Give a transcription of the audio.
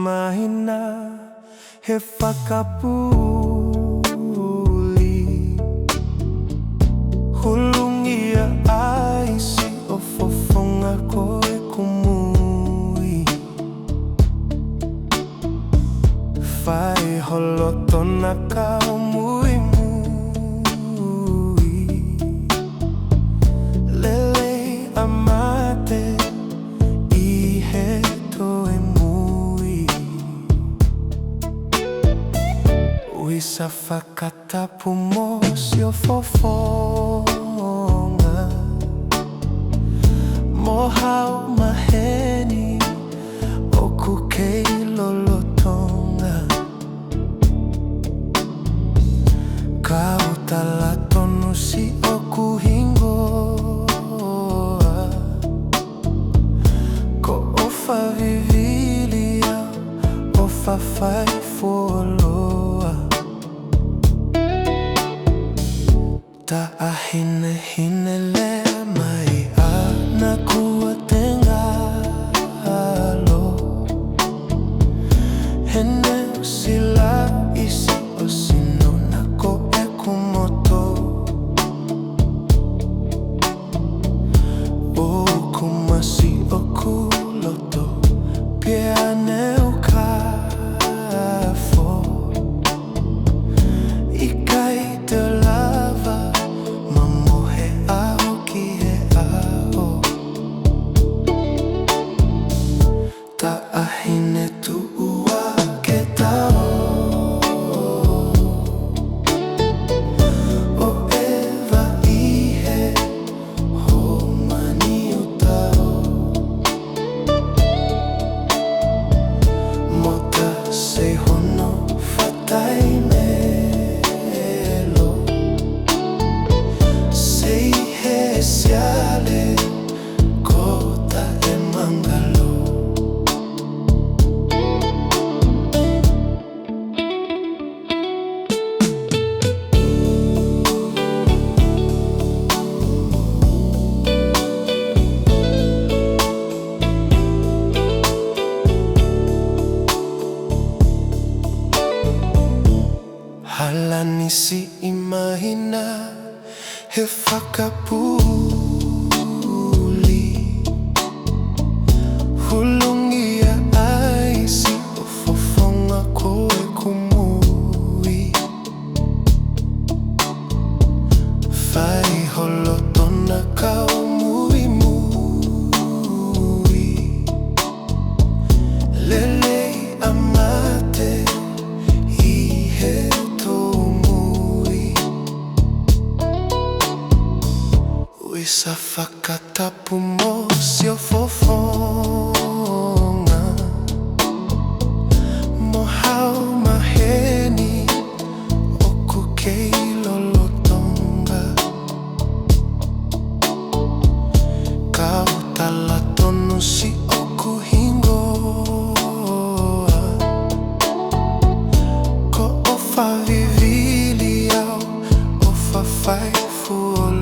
Mahina he whakapuli. Hulungia aisi o fofonga koe kumui. Whai holotona ka o mui mui. Lele amate i he toe mui. Uisa whakatapu mosi o fofonga. Mohau maheni o kukei lolo Tonga. Kau tala tonu si o kuhingoa. Ko ofa vivilia ofa fai fuoloa. Ta ahine hine le mai ana kua tengalo. Hene usila isi o sino na ko e kumoto. O kumasi o kuloto piane o kafo. Ikai te lava mamohe ao ki he ao. Ta ahine tu ua ke tao. O eva ihe ho mani o tao. Mota se hono fatai melo. Sei he siale kota e mangalo. Halani si i Mahina he whakapuli. Hulungia aisi o fofonga koe kumui. Whai holotona ka o mui mui. Lele amate i he uisa whakatapu mosi o fofonga. Mohau maheni o kukei lolo Tonga. Kau tala tonu si o kuhingoa. Ko ofa vivili au ofa fai fuoloa.